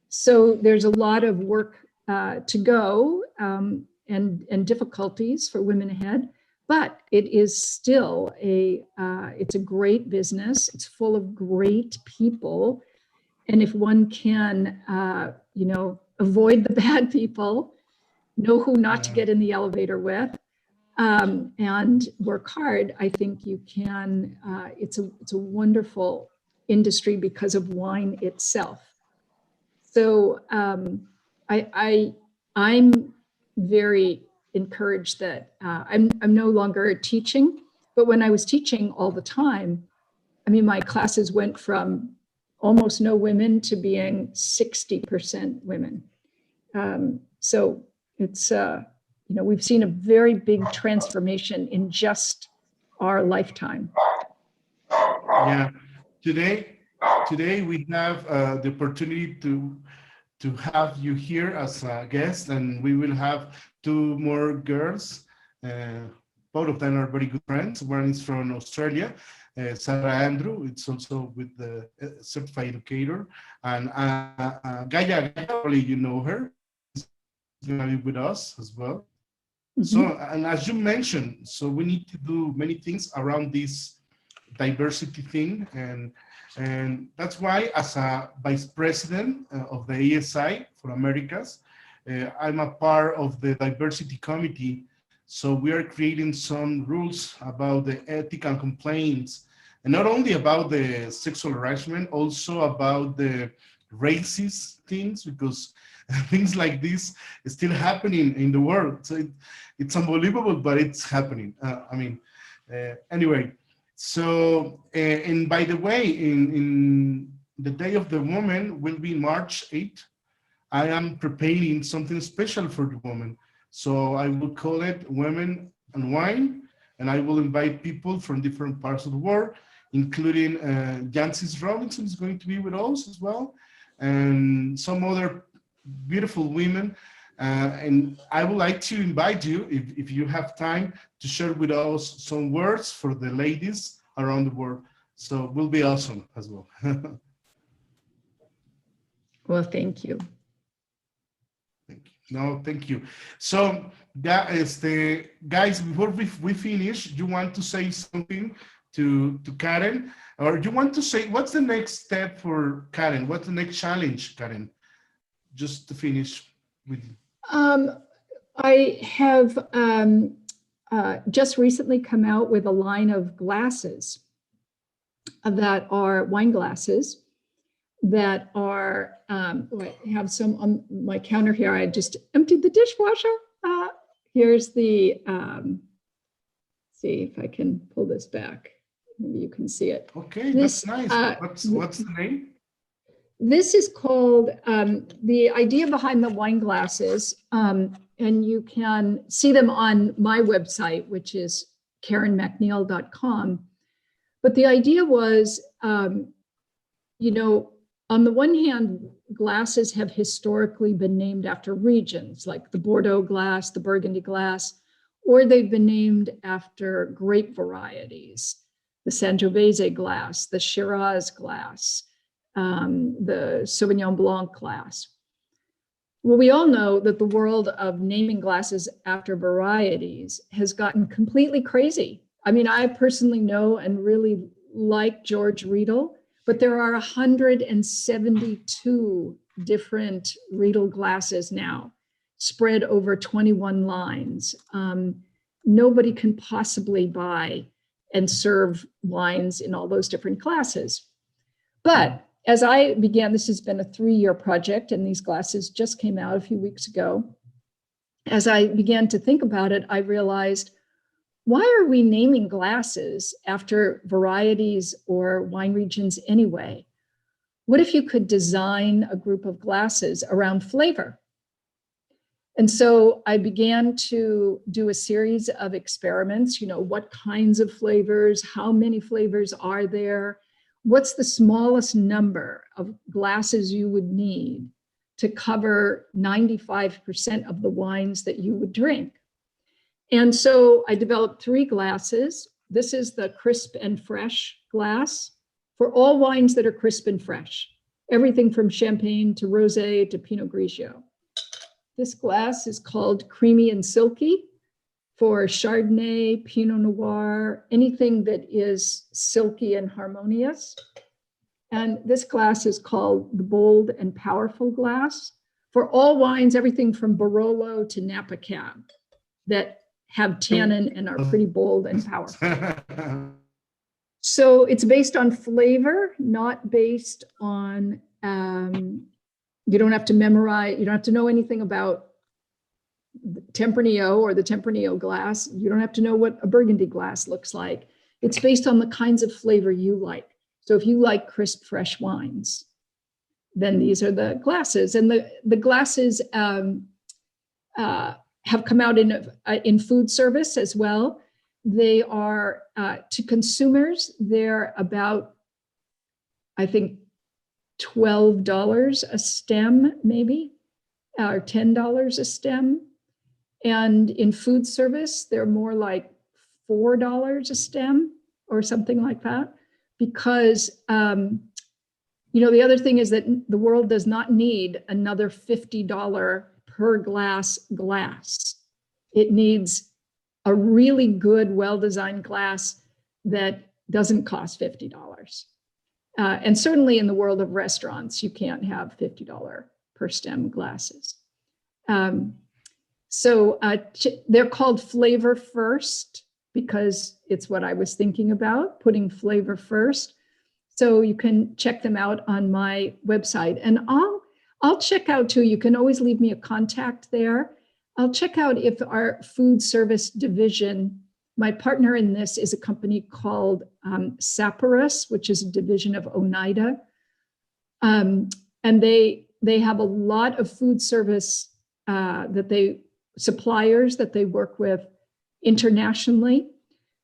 So there's a lot of work to go and difficulties for women ahead, but it is still it's a great business. It's full of great people. And if one can, avoid the bad people, know who not to get in the elevator with, and work hard, I think you can, it's a wonderful industry because of wine itself. So I'm very encouraged that I'm no longer teaching, but when I was teaching all the time, my classes went from almost no women to being 60% women. So it's, we've seen a very big transformation in just our lifetime. Yeah, today we have the opportunity to have you here as a guest, and we will have two more girls. Both of them are very good friends. One is from Australia, Sarah Andrew. It's also with the certified educator, and Gaia, probably you know her. She's going to be with us as well. Mm-hmm. So, and as you mentioned, so we need to do many things around this diversity thing, and that's why, as a vice president of the ASI for Americas, I'm a part of the diversity committee. So we are creating some rules about the ethical complaints, and not only about the sexual harassment, also about the racist things, because things like this is still happening in the world. So it's unbelievable, but it's happening. Anyway. So, and by the way, in the Day of the Woman will be March 8th. I am preparing something special for the woman. So I will call it Women and Wine, and I will invite people from different parts of the world, including Jancis Robinson is going to be with us as well, and some other beautiful women And I would like to invite you, if you have time, to share with us some words for the ladies around the world. So it will be awesome as well. Well, thank you. Thank you. No, thank you. So, guys, before we finish, you want to say something to Karen? Or you want to say, what's the next step for Karen? What's the next challenge, Karen? Just to finish with. I have just recently come out with a line of glasses that are wine glasses that are, I have some on my counter here. I just emptied the dishwasher. Here's the, see if I can pull this back. Maybe you can see it. Okay, that's nice. What's the name? This is called, the idea behind the wine glasses, and you can see them on my website, which is karenmacneil.com. But the idea was, you know, on the one hand, glasses have historically been named after regions, like the Bordeaux glass, the Burgundy glass, or they've been named after grape varieties, the Sangiovese glass, the Shiraz glass, the Sauvignon Blanc glass. Well, we all know that the world of naming glasses after varieties has gotten completely crazy. I mean, I personally know and really like George Riedel, but there are 172 different Riedel glasses now, spread over 21 lines. Nobody can possibly buy and serve wines in all those different classes. But as I began, this has been a 3-year project, and these glasses just came out a few weeks ago. As I began to think about it, I realized, why are we naming glasses after varieties or wine regions anyway? What if you could design a group of glasses around flavor? And so I began to do a series of experiments, you know, what kinds of flavors, how many flavors are there? What's the smallest number of glasses you would need to cover 95% of the wines that you would drink? And so I developed 3 glasses. This is the crisp and fresh glass for all wines that are crisp and fresh, everything from Champagne to Rosé to Pinot Grigio. This glass is called creamy and silky for Chardonnay, Pinot Noir, anything that is silky and harmonious. And this glass is called the bold and powerful glass for all wines, everything from Barolo to Napa Cab, that have tannin and are pretty bold and powerful. So it's based on flavor, not based on, you don't have to memorize, you don't have to know anything about Tempranillo or the Tempranillo glass. You don't have to know what a Burgundy glass looks like. It's based on the kinds of flavor you like. So if you like crisp, fresh wines, then these are the glasses. And the glasses have come out in food service as well. They are, to consumers, they're about, I think, $12 a stem, maybe, or $10 a stem. And in food service, they're more like $4 a stem or something like that. Because, you know, the other thing is that the world does not need another $50 per glass. It needs a really good, well-designed glass that doesn't cost $50. And certainly in the world of restaurants, you can't have $50 per stem glasses. So they're called Flavor First because it's what I was thinking about, putting flavor first. So you can check them out on my website. And I'll check out too, you can always leave me a contact there. I'll check out if our food service division, my partner in this is a company called Saparus, which is a division of Oneida. And they have a lot of food service suppliers that they work with internationally.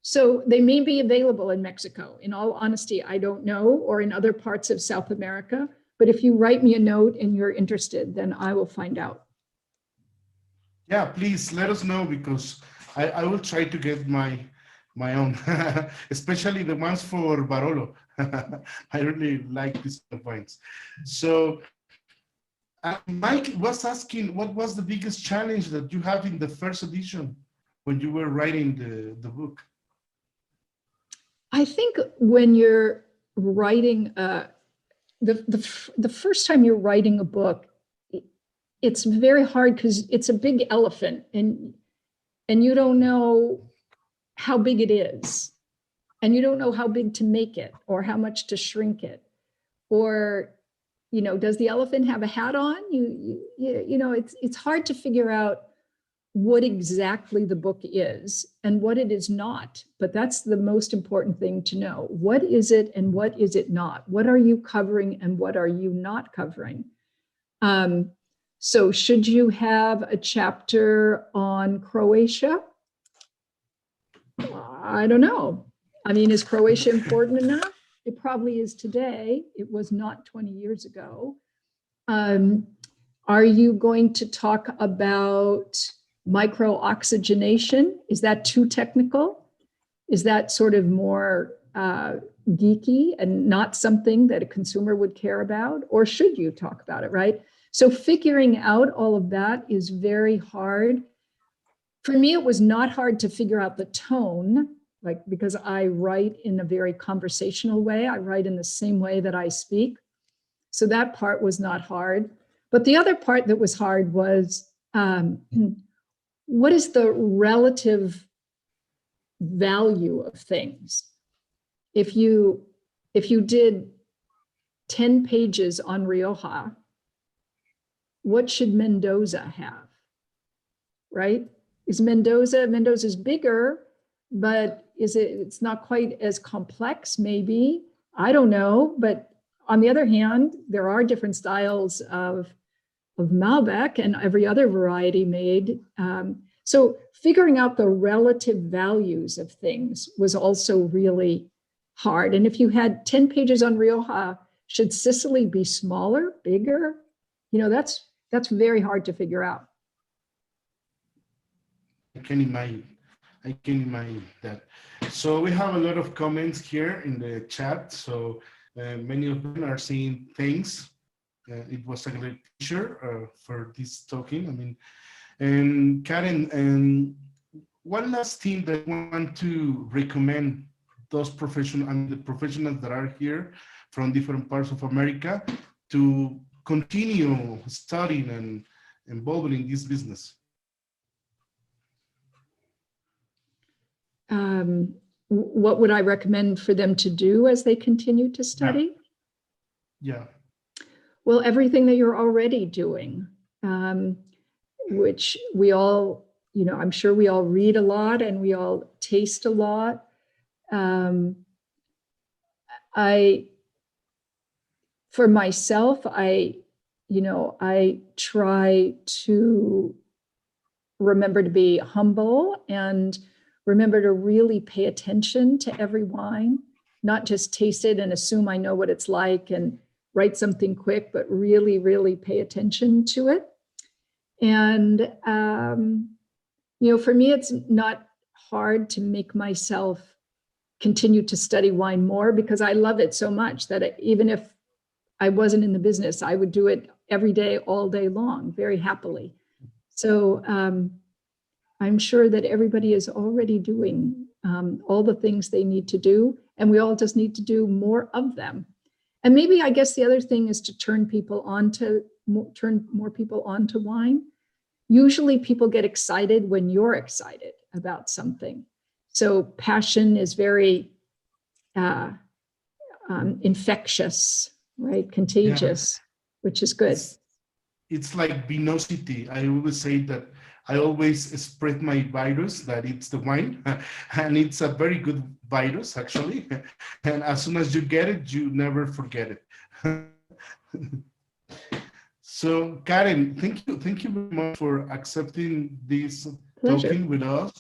So they may be available in Mexico. In all honesty, I don't know, or in other parts of South America. But if you write me a note and you're interested, then I will find out. Yeah, please let us know, because I will try to get my own, especially the ones for Barolo. I really like these wines. So Mike was asking, what was the biggest challenge that you have in the first edition when you were writing the book? I think when you're writing, the first time you're writing a book, it's very hard because it's a big elephant, and you don't know how big it is, and you don't know how big to make it or how much to shrink it, or does the elephant have a hat on? It's hard to figure out what exactly the book is and what it is not. But that's the most important thing to know. What is it and what is it not? What are you covering and what are you not covering? So should you have a chapter on Croatia? I don't know. I mean, is Croatia important enough? It probably is today. It was not 20 years ago. Are you going to talk about micro-oxygenation? Is that too technical? Is that sort of more geeky and not something that a consumer would care about? Or should you talk about it, right? So figuring out all of that is very hard. For me, it was not hard to figure out the tone, because I write in a very conversational way. I write in the same way that I speak. So that part was not hard. But the other part that was hard was, what is the relative value of things? If you did 10 pages on Rioja, what should Mendoza have, right? Is Mendoza's bigger, but it's not quite as complex, maybe. I don't know. But on the other hand, there are different styles of Malbec and every other variety made. So figuring out the relative values of things was also really hard. And if you had 10 pages on Rioja, should Sicily be smaller, bigger? That's very hard to figure out. I can imagine that. So we have a lot of comments here in the chat. So many of them are saying thanks. It was a great pleasure for this talking. I mean, and Karen, one last thing that I want to recommend those the professionals that are here from different parts of America to continue studying and involving in this business. What would I recommend for them to do as they continue to study? Yeah. Well, everything that you're already doing, which we all, I'm sure we all read a lot and we all taste a lot. For myself, I try to remember to be humble and remember to really pay attention to every wine, not just taste it and assume I know what it's like and write something quick, but really, really pay attention to it. And, for me, it's not hard to make myself continue to study wine more because I love it so much that even if I wasn't in the business, I would do it every day, all day long, very happily. So I'm sure that everybody is already doing all the things they need to do, and we all just need to do more of them. And maybe I guess the other thing is to turn more people onto wine. Usually people get excited when you're excited about something. So passion is very infectious, right? Contagious, which is good. It's like vinosity. I always say that I always spread my virus, that it's the wine, and it's a very good virus, actually. And as soon as you get it, you never forget it. So, Karen, thank you very much for accepting this talking with us.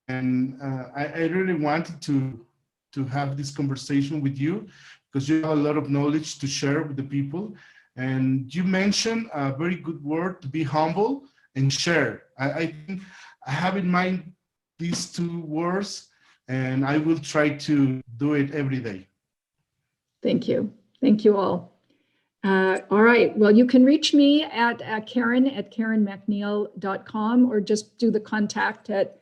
And I really wanted to have this conversation with you because you have a lot of knowledge to share with the people. And you mentioned a very good word, to be humble and share. I think I have in mind these two words, and I will try to do it every day. Thank you. Thank you all. All right. Well, you can reach me at Karen@KarenMacNeil.com, or just do the contact at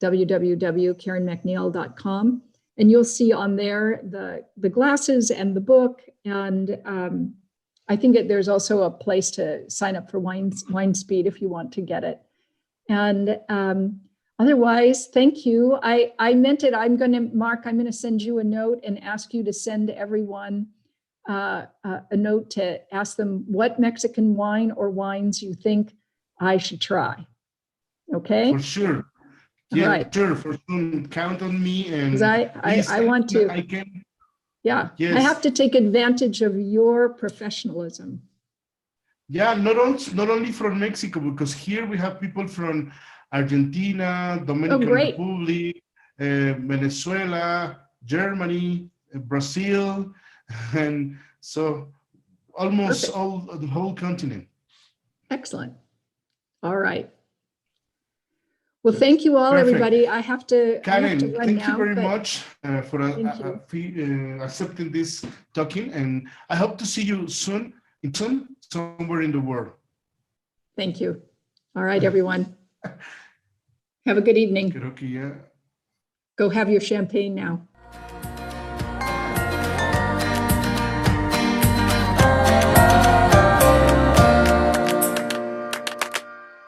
www.KarenMacNeil.com. And you'll see on there the glasses and the book. And I think there's also a place to sign up for Wine Speed if you want to get it. And otherwise, thank you. I meant it. Mark, I'm going to send you a note and ask you to send everyone a note to ask them what Mexican wine or wines you think I should try. Okay? For sure. Yeah, right. Sure. For sure. Count on me. And I want to. I can. Yeah. Yes. I have to take advantage of your professionalism. Yeah, not only from Mexico, because here we have people from Argentina, Dominican Republic, Venezuela, Germany, Brazil, and so almost the whole continent. Excellent. All right. Well, thank you all, everybody. I have to Karen, run thank you very much for accepting this talking, and I hope to see you soon somewhere in the world. Thank you. All right, everyone. Have a good evening. Creo que ya. Go have your champagne now.